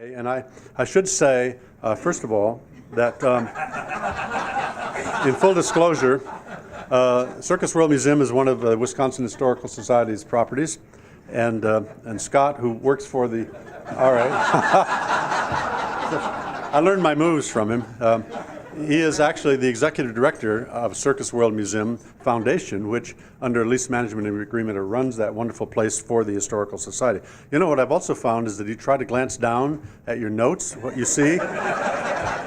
And I should say, first of all, that in full disclosure, Circus World Museum is one of Wisconsin Historical Society's properties, and Scott, who works for the, all right, I learned my moves from him. He is actually the executive director of Circus World Museum Foundation, which, under a lease management agreement, runs that wonderful place for the Historical Society. You know, what I've also found is that you try to glance down at your notes. What you see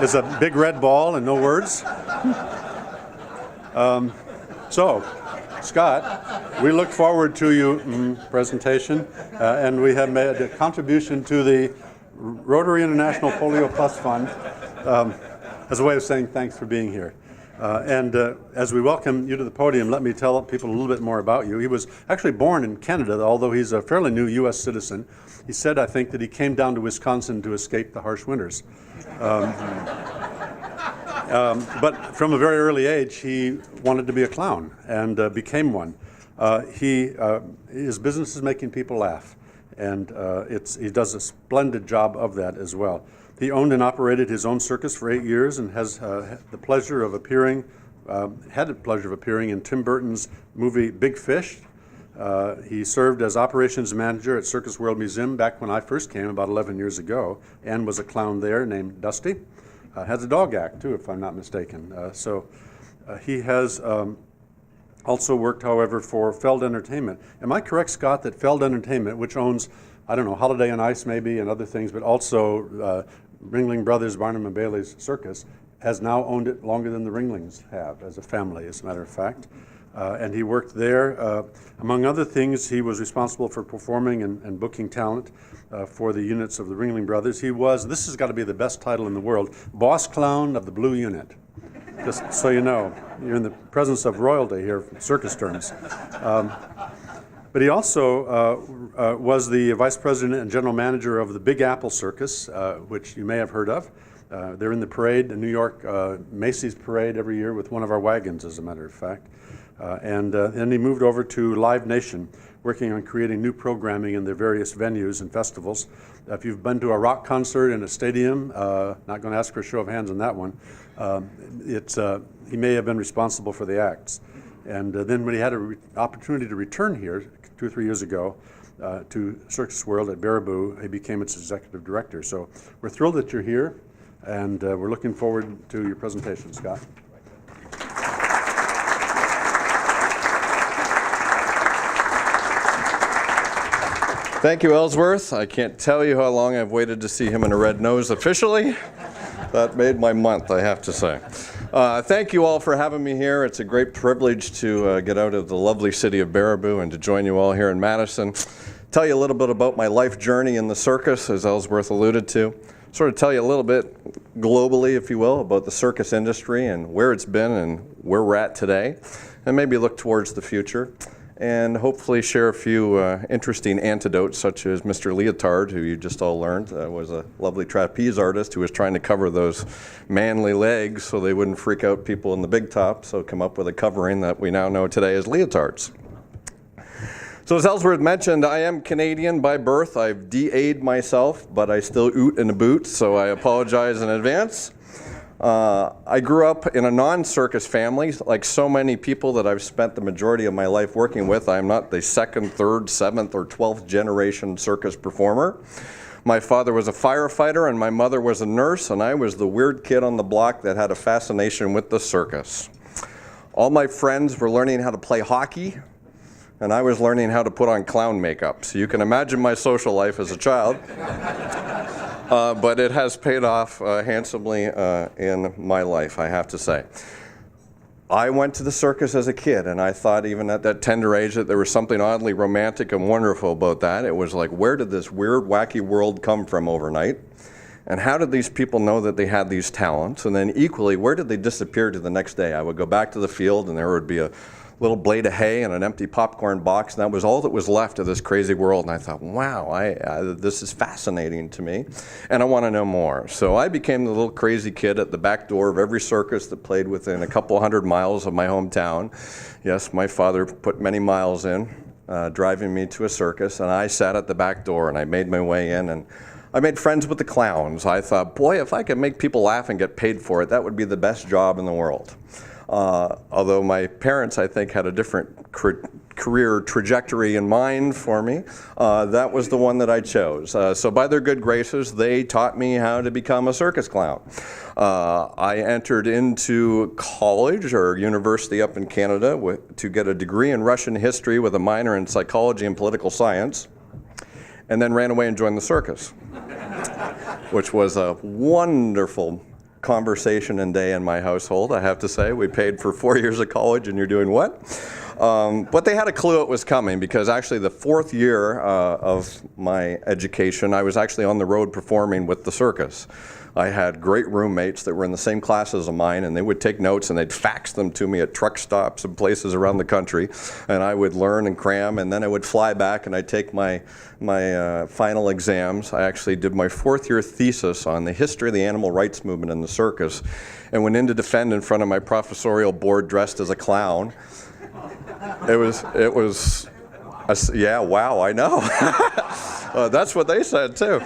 is a big red ball and no words. So, Scott, we look forward to your presentation, and we have made a contribution to the Rotary International Polio Plus Fund. As a way of saying thanks for being here. And as we welcome you to the podium, let me tell people a little bit more about you. He was actually born in Canada, although he's a fairly new U.S. citizen. He said, I think, that he came down to Wisconsin to escape the harsh winters. But from a very early age, he wanted to be a clown and became one. His business is making people laugh, and he does a splendid job of that as well. He owned and operated his own circus for 8 years and has had the pleasure of appearing in Tim Burton's movie Big Fish. He served as operations manager at Circus World Museum back when I first came about 11 years ago, and was a clown there named Dusty. Has a dog act too, if I'm not mistaken. He has also worked, however, for Feld Entertainment. Am I correct, Scott, that Feld Entertainment, which owns, I don't know, Holiday on Ice maybe and other things, but also Ringling Brothers, Barnum and Bailey's Circus, has now owned it longer than the Ringlings have as a family, as a matter of fact. And he worked there. Among other things, he was responsible for performing and booking talent for the units of the Ringling Brothers. He was, this has got to be the best title in the world, Boss Clown of the Blue Unit. Just so you know, you're in the presence of royalty here, circus terms. But he also was the vice president and general manager of the Big Apple Circus, which you may have heard of. They're in the parade, the New York Macy's parade every year with one of our wagons, as a matter of fact. And then he moved over to Live Nation, working on creating new programming in their various venues and festivals. If you've been to a rock concert in a stadium, not going to ask for a show of hands on that one, he may have been responsible for the acts. And then when he had an opportunity to return here 2 or 3 years ago to Circus World at Baraboo, he became its executive director. So we're thrilled that you're here, and we're looking forward to your presentation, Scott. Thank you, Ellsworth. I can't tell you how long I've waited to see him in a red nose officially. That made my month, I have to say. Thank you all for having me here. It's a great privilege to get out of the lovely city of Baraboo and to join you all here in Madison. Tell you a little bit about my life journey in the circus, as Ellsworth alluded to. Sort of tell you a little bit globally, if you will, about the circus industry and where it's been and where we're at today, and maybe look towards the future. And hopefully share a few interesting anecdotes, such as Mr. Leotard, who you just all learned was a lovely trapeze artist who was trying to cover those manly legs so they wouldn't freak out people in the big top, so come up with a covering that we now know today as leotards. So as Ellsworth mentioned, I am Canadian by birth. I've DA'd myself, but I still oot in a boot, so I apologize in advance. I grew up in a non-circus family. Like so many people that I've spent the majority of my life working with, I'm not the second, third, seventh, or 12th generation circus performer. My father was a firefighter and my mother was a nurse, and I was the weird kid on the block that had a fascination with the circus. All my friends were learning how to play hockey, and I was learning how to put on clown makeup. So you can imagine my social life as a child. But it has paid off handsomely in my life, I have to say. I went to the circus as a kid, and I thought even at that tender age that there was something oddly romantic and wonderful about that. It was like, where did this weird, wacky world come from overnight? And how did these people know that they had these talents? And then equally, where did they disappear to the next day? I would go back to the field, and there would be a little blade of hay and an empty popcorn box, and that was all that was left of this crazy world. And I thought, wow, this is fascinating to me, and I want to know more. So I became the little crazy kid at the back door of every circus that played within a couple 100 miles of my hometown. Yes, my father put many miles in, driving me to a circus, and I sat at the back door, and I made my way in, and I made friends with the clowns. I thought, boy, if I could make people laugh and get paid for it, that would be the best job in the world. Although my parents, I think, had a different career trajectory in mind for me, that was the one that I chose. So by their good graces, they taught me how to become a circus clown. I entered into college or university up in Canada to get a degree in Russian history with a minor in psychology and political science, and then ran away and joined the circus, which was a wonderful conversation and day in my household, I have to say. We paid for 4 years of college, and you're doing what? But they had a clue it was coming, because actually the 4th year of my education, I was actually on the road performing with the circus. I had great roommates that were in the same classes of mine, and they would take notes and they'd fax them to me at truck stops and places around the country, and I would learn and cram, and then I would fly back and I'd take my final exams. I actually did my 4th year thesis on the history of the animal rights movement in the circus, and went in to defend in front of my professorial board dressed as a clown. It was, yeah, wow, I know. That's what they said too.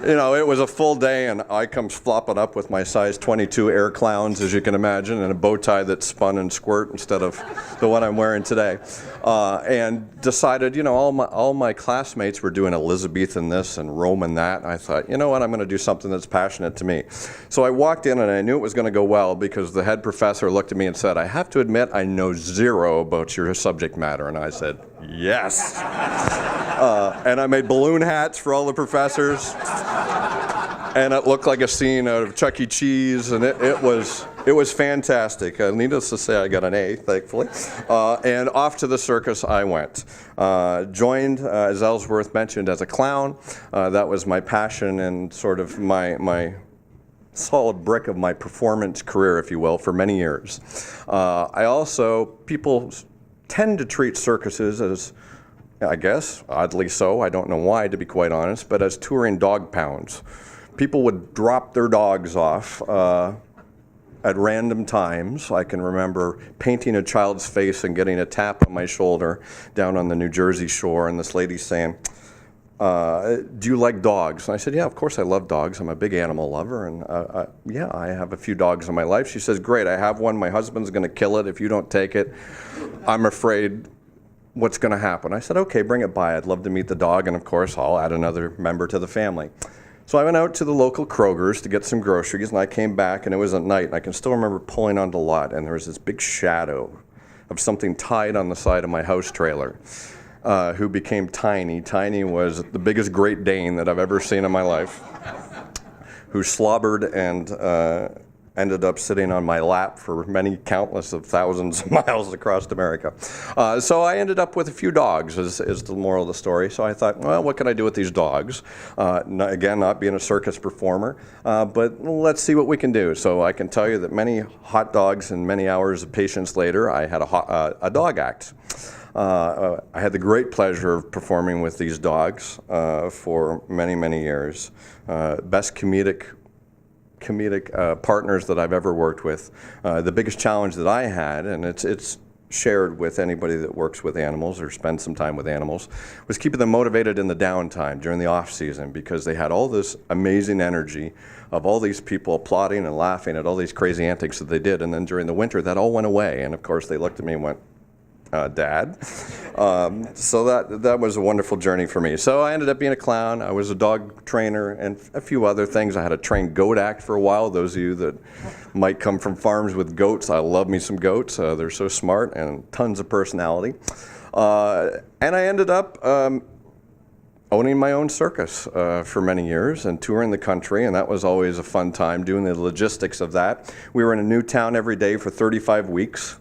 It was a full day, and I come flopping up with my size 22 air clowns, as you can imagine, and a bow tie that spun and squirt instead of the one I'm wearing today. And decided, all my classmates were doing Elizabethan this and Roman that. And I thought, you know what, I'm going to do something that's passionate to me. So I walked in, and I knew it was going to go well, because the head professor looked at me and said, I have to admit, I know zero about your subject matter. And I said, yes. And I made balloon hats for all the professors. And it looked like a scene out of Chuck E. Cheese, and it was fantastic. Needless to say, I got an A, thankfully. And off to the circus I went. Joined, as Ellsworth mentioned, as a clown. That was my passion and sort of my solid brick of my performance career, if you will, for many years. People tend to treat circuses as, I guess, oddly so, I don't know why, to be quite honest, but as touring dog pounds. People would drop their dogs off at random times. I can remember painting a child's face and getting a tap on my shoulder down on the New Jersey shore, and this lady saying, do you like dogs? And I said, yeah, of course I love dogs. I'm a big animal lover, and yeah, I have a few dogs in my life. She says, great, I have one. My husband's going to kill it if you don't take it. I'm afraid what's going to happen. I said, okay, bring it by. I'd love to meet the dog, and of course, I'll add another member to the family. So I went out to the local Kroger's to get some groceries, and I came back, and it was at night, and I can still remember pulling onto the lot, and there was this big shadow of something tied on the side of my house trailer, who became Tiny. Tiny was the biggest Great Dane that I've ever seen in my life, who slobbered and ended up sitting on my lap for many countless of thousands of miles across America. So I ended up with a few dogs, is the moral of the story. So I thought, well, what can I do with these dogs? Again, not being a circus performer, but let's see what we can do. So I can tell you that many hot dogs and many hours of patience later, I had a dog act. I had the great pleasure of performing with these dogs for many, many years. Best comedic partners that I've ever worked with. The biggest challenge that I had, and it's shared with anybody that works with animals or spends some time with animals, was keeping them motivated in the downtime during the off season, because they had all this amazing energy of all these people applauding and laughing at all these crazy antics that they did, and then during the winter that all went away, and of course they looked at me and went, Dad. So that was a wonderful journey for me. So I ended up being a clown. I was a dog trainer and a few other things. I had a trained goat act for a while. Those of you that might come from farms with goats, I love me some goats. They're so smart and tons of personality. And I ended up owning my own circus for many years and touring the country, and that was always a fun time doing the logistics of that. We were in a new town every day for 35 weeks.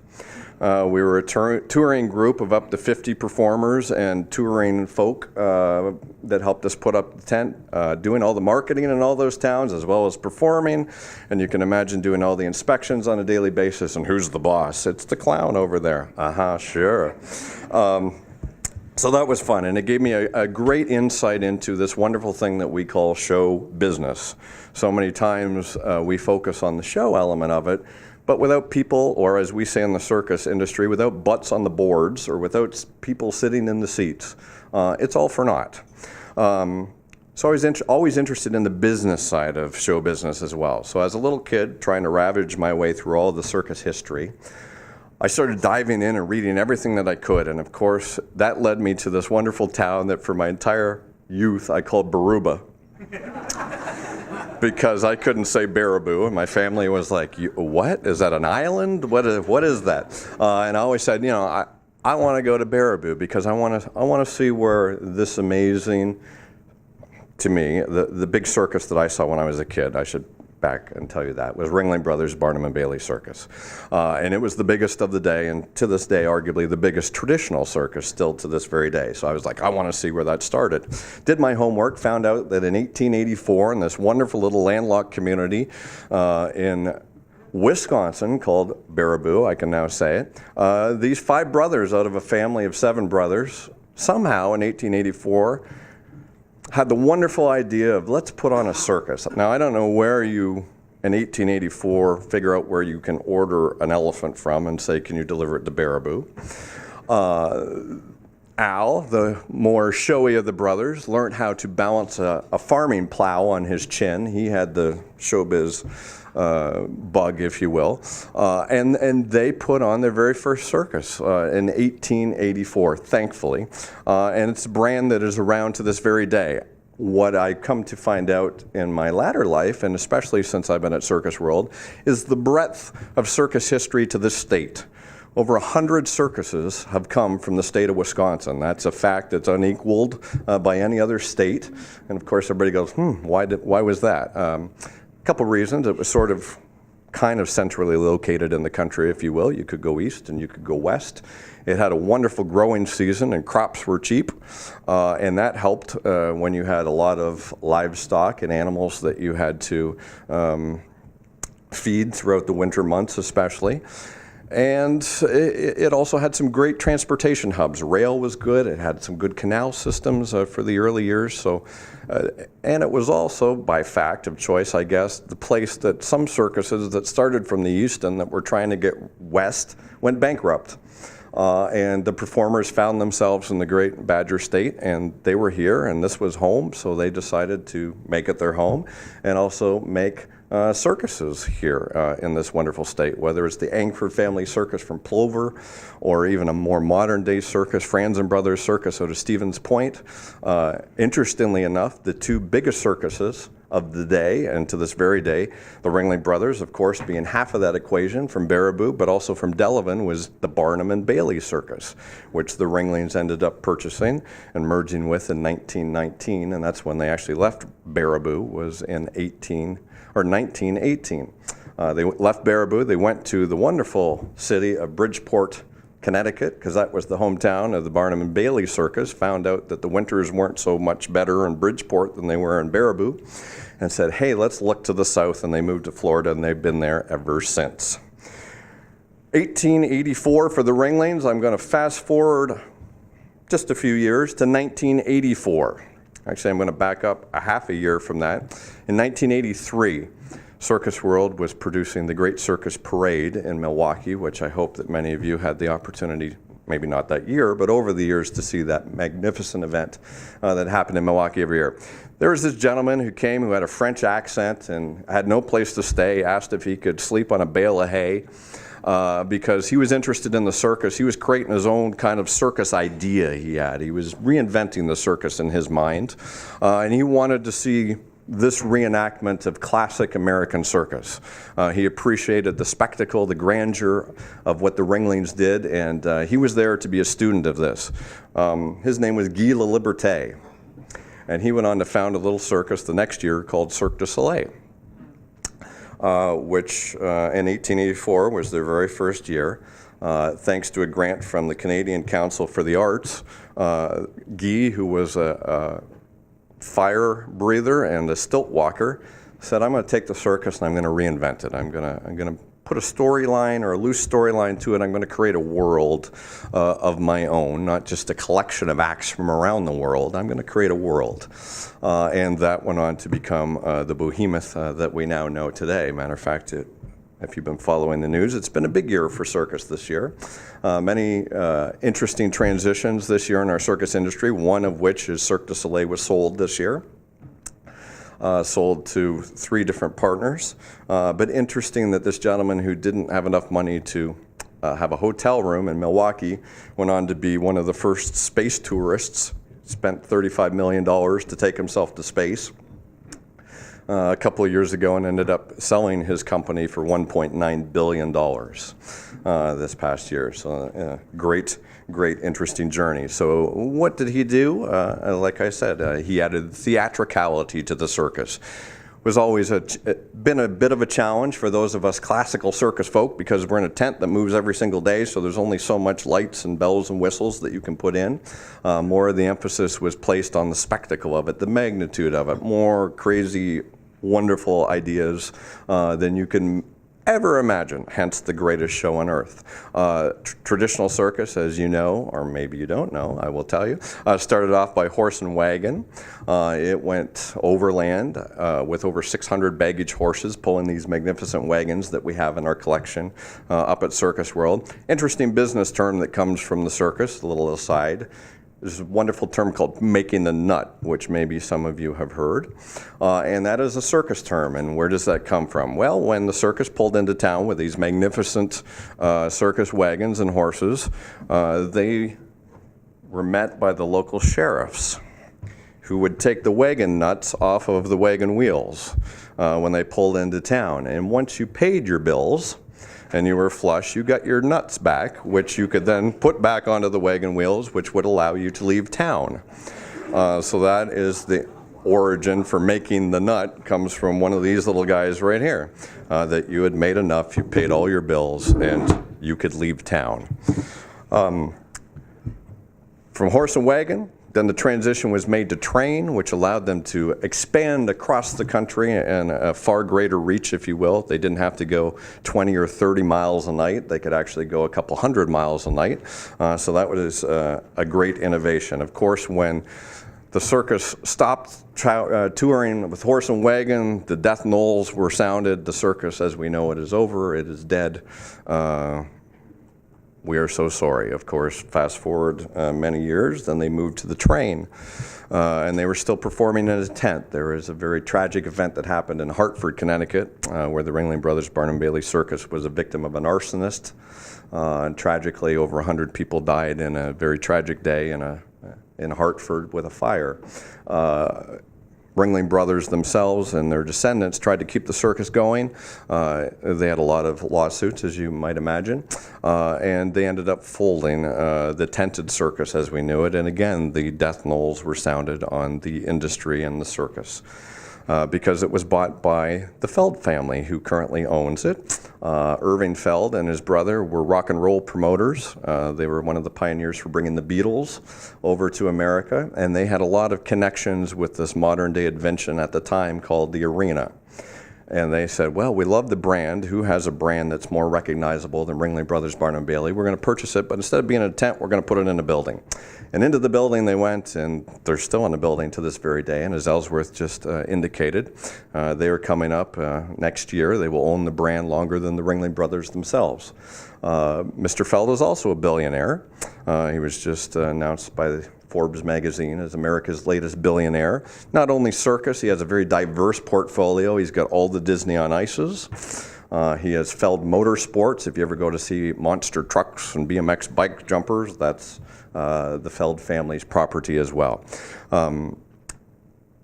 We were a touring group of up to 50 performers and touring folk that helped us put up the tent, doing all the marketing in all those towns as well as performing. And you can imagine doing all the inspections on a daily basis. And who's the boss? It's the clown over there. Sure. So that was fun, and it gave me a great insight into this wonderful thing that we call show business. So many times we focus on the show element of it, but without people, or as we say in the circus industry, without butts on the boards or without people sitting in the seats, it's all for naught. So I was always interested in the business side of show business as well. So as a little kid, trying to ravage my way through all the circus history, I started diving in and reading everything that I could. And of course, that led me to this wonderful town that for my entire youth I called Baraboo. Because I couldn't say Baraboo, and my family was like, what? Is that an island? What is that? And I always said, I want to go to Baraboo because I want to see where this amazing, to me, the big circus that I saw when I was a kid, I should back and tell you that, was Ringling Brothers Barnum and Bailey Circus. And it was the biggest of the day, and to this day, arguably the biggest traditional circus still to this very day. So I was like, I want to see where that started. Did my homework, found out that in 1884, in this wonderful little landlocked community in Wisconsin called Baraboo, I can now say it, these 5 brothers out of a family of 7 brothers, somehow in 1884, had the wonderful idea of let's put on a circus. Now, I don't know where you, in 1884, figure out where you can order an elephant from and say, can you deliver it to Baraboo? Al, the more showy of the brothers, learned how to balance a farming plow on his chin. He had the showbiz bug, if you will. And they put on their very first circus in 1884, thankfully. And it's a brand that is around to this very day. What I come to find out in my latter life, and especially since I've been at Circus World, is the breadth of circus history to this state. Over 100 circuses have come from the state of Wisconsin. That's a fact that's unequaled by any other state. And of course, everybody goes, why was that? A couple reasons. It was sort of kind of centrally located in the country, if you will. You could go east and you could go west. It had a wonderful growing season and crops were cheap. And that helped when you had a lot of livestock and animals that you had to feed throughout the winter months especially. And it also had some great transportation hubs. Rail was good. It had some good canal systems for the early years. So, and it was also, by fact of choice, I guess, the place that some circuses that started from the east and that were trying to get west went bankrupt. And the performers found themselves in the great Badger State, and they were here, and this was home, so they decided to make it their home and also make circuses here in this wonderful state, whether it's the Angford Family Circus from Plover or even a more modern day circus, Franz and Brothers Circus out of Stevens Point. Interestingly enough, the 2 biggest circuses of the day and to this very day, the Ringling Brothers, of course, being half of that equation from Baraboo, but also from Delavan was the Barnum and Bailey Circus, which the Ringlings ended up purchasing and merging with in 1919, and that's when they actually left Baraboo, was in 1918. They left Baraboo, they went to the wonderful city of Bridgeport, Connecticut, because that was the hometown of the Barnum and Bailey Circus, found out that the winters weren't so much better in Bridgeport than they were in Baraboo, and said, hey, let's look to the south, and they moved to Florida, and they've been there ever since. 1884 for the Ringlings. I'm going to fast forward just a few years to 1984. Actually, I'm going to back up a half a year from that. In 1983, Circus World was producing the Great Circus Parade in Milwaukee, which I hope that many of you had the opportunity, maybe not that year, but over the years to see that magnificent event that happened in Milwaukee every year. There was this gentleman who came who had a French accent and had no place to stay, asked if he could sleep on a bale of hay. Because he was interested in the circus. He was creating his own kind of circus idea he had. He was reinventing the circus in his mind. And he wanted to see this reenactment of classic American circus. He appreciated the spectacle, the grandeur of what the Ringlings did, and he was there to be a student of this. His name was Guy La Liberté, and he went on to found a little circus the next year called Cirque du Soleil. Which in 1884 was their very first year. Thanks to a grant from the Canadian Council for the Arts, Guy, who was a fire breather and a stilt walker, said, I'm going to take the circus and I'm going to reinvent it. I'm going to put a storyline or a loose storyline to it. I'm going to create a world of my own, not just a collection of acts from around the world. I'm going to create a world. And that went on to become the behemoth that we now know today. Matter of fact, if you've been following the news, it's been a big year for circus this year. Many interesting transitions this year in our circus industry, one of which is Cirque du Soleil was sold this year. sold to 3 different partners. But interesting that this gentleman who didn't have enough money to have a hotel room in Milwaukee went on to be one of the first space tourists, spent $35 million to take himself to space a couple of years ago, and ended up selling his company for $1.9 billion this past year. So great, interesting journey. So what did he do? Like I said, he added theatricality to the circus. Was always been a bit of a challenge for those of us classical circus folk, because we're in a tent that moves every single day, so there's only so much lights and bells and whistles that you can put in. More of the emphasis was placed on the spectacle of it, the magnitude of it, more crazy, wonderful ideas than you can ever imagine, hence the greatest show on earth. Traditional circus, as you know, or maybe you don't know, I will tell you, started off by horse and wagon. It went overland with over 600 baggage horses pulling these magnificent wagons that we have in our collection up at Circus World. Interesting business term that comes from the circus, a little aside. There's a wonderful term called making the nut, which maybe some of you have heard. And that is a circus term. And where does that come from? Well, when the circus pulled into town with these magnificent circus wagons and horses, they were met by the local sheriffs, who would take the wagon nuts off of the wagon wheels when they pulled into town. And once you paid your bills, and you were flush, you got your nuts back, which you could then put back onto the wagon wheels, which would allow you to leave town. So that is the origin for making the nut, comes from one of these little guys right here, that you had made enough, you paid all your bills, and you could leave town. From horse and wagon, then the transition was made to train, which allowed them to expand across the country and a far greater reach, if you will. They didn't have to go 20 or 30 miles a night. They could actually go a couple hundred miles a night. So that was a great innovation. Of course, when the circus stopped touring with horse and wagon, the death knolls were sounded. The circus, as we know it, is over. It is dead. We are so sorry. Of course, fast forward many years, then they moved to the train, and they were still performing in a tent. There was a very tragic event that happened in Hartford, Connecticut, where the Ringling Brothers Barnum Bailey Circus was a victim of an arsonist. And tragically, over 100 people died in a very tragic day in Hartford with a fire. Ringling Brothers themselves and their descendants tried to keep the circus going. They had a lot of lawsuits, as you might imagine, and they ended up folding the tented circus as we knew it. And again, the death knolls were sounded on the industry and the circus. Because it was bought by the Feld family, who currently owns it. Irving Feld and his brother were rock and roll promoters. They were one of the pioneers for bringing the Beatles over to America, and they had a lot of connections with this modern day invention at the time called the arena. And they said, well, we love the brand. Who has a brand that's more recognizable than Ringling Brothers Barnum Bailey? We're going to purchase it, but instead of being in a tent, we're going to put it in a building. And into the building they went, and they're still in the building to this very day. And as Ellsworth just indicated, they are coming up next year. They will own the brand longer than the Ringling Brothers themselves. Mr. Feld is also a billionaire. He was just announced by the Forbes magazine as America's latest billionaire. Not only circus, he has a very diverse portfolio. He's got all the Disney on Ices. He has Feld Motorsports. If you ever go to see monster trucks and BMX bike jumpers, that's the Feld family's property as well.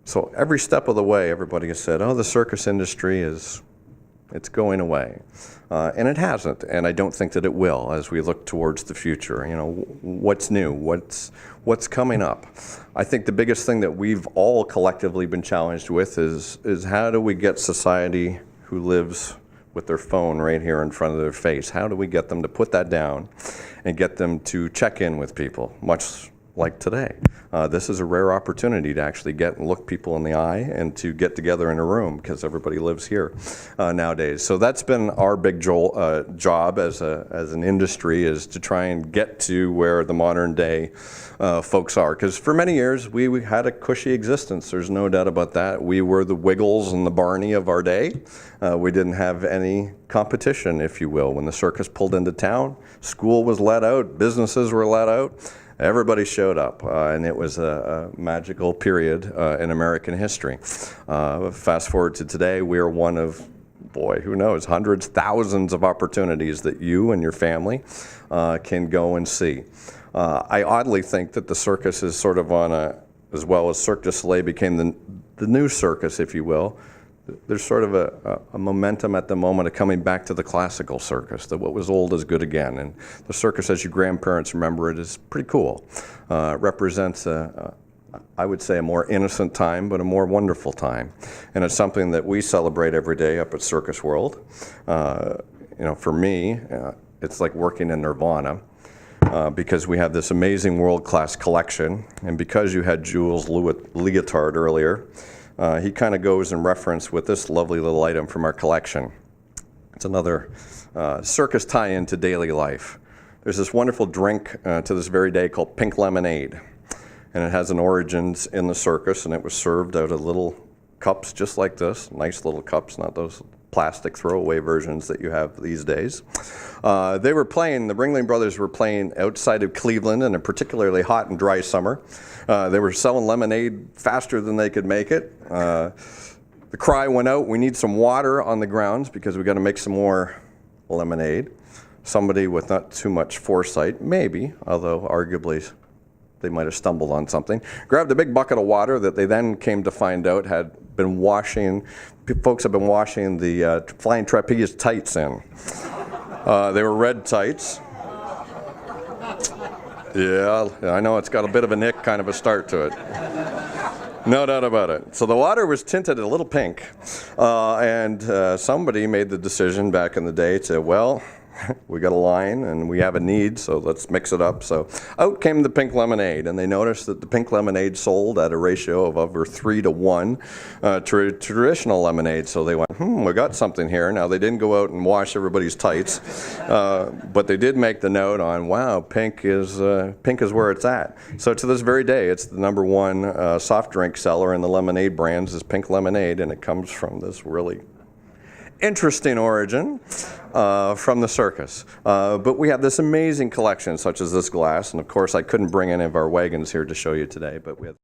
So every step of the way, everybody has said, oh, the circus industry it's going away. And it hasn't, and I don't think that it will as we look towards the future. You know, what's new? What's coming up? I think the biggest thing that we've all collectively been challenged with is how do we get society who lives with their phone right here in front of their face, how do we get them to put that down and get them to check in with people, much like today? This is a rare opportunity to actually get and look people in the eye and to get together in a room, because everybody lives here nowadays. So that's been our big job as an industry, is to try and get to where the modern day folks are. Because for many years we had a cushy existence. There's no doubt about that. We were the Wiggles and the Barney of our day. We didn't have any competition, if you will. When the circus pulled into town, school was let out, businesses were let out. Everybody showed up, and it was a magical period in American history. Fast forward to today, we are one of, boy, who knows, hundreds, thousands of opportunities that you and your family can go and see. I oddly think that the circus is sort of on a, as well as Cirque du Soleil became the new circus, if you will, there's sort of a momentum at the moment of coming back to the classical circus, that what was old is good again. And the circus, as your grandparents remember it, is pretty cool. Represents, I would say, a more innocent time, but a more wonderful time. And it's something that we celebrate every day up at Circus World. You know, for me, it's like working in Nirvana. Because we have this amazing world-class collection, and because you had Jules Leotard earlier, he kind of goes in reference with this lovely little item from our collection. It's another circus tie-in to daily life. There's this wonderful drink to this very day called pink lemonade, and it has an origins in the circus, and it was served out of little cups just like this, nice little cups, not those plastic throwaway versions that you have these days. They were playing, the Ringling Brothers were playing outside of Cleveland in a particularly hot and dry summer. They were selling lemonade faster than they could make it. The cry went out, we need some water on the grounds because we got to make some more lemonade. Somebody with not too much foresight, maybe, although arguably they might have stumbled on something, grabbed a big bucket of water that they then came to find out had been washing, folks have been washing the flying trapeze tights in. They were red tights. Yeah, I know it's got a bit of a nick kind of a start to it. No doubt about it. So the water was tinted a little pink, and somebody made the decision back in the day to, well, we got a line and we have a need, so let's mix it up. So out came the pink lemonade, and they noticed that the pink lemonade sold at a ratio of over 3 to 1 to traditional lemonade. So they went, we got something here. Now they didn't go out and wash everybody's tights, but they did make the note on, wow, pink is where it's at. So to this very day, it's the #1 soft drink seller in the lemonade brands is pink lemonade, and it comes from this really interesting origin from the circus. But we have this amazing collection, such as this glass, and of course I couldn't bring any of our wagons here to show you today, but we have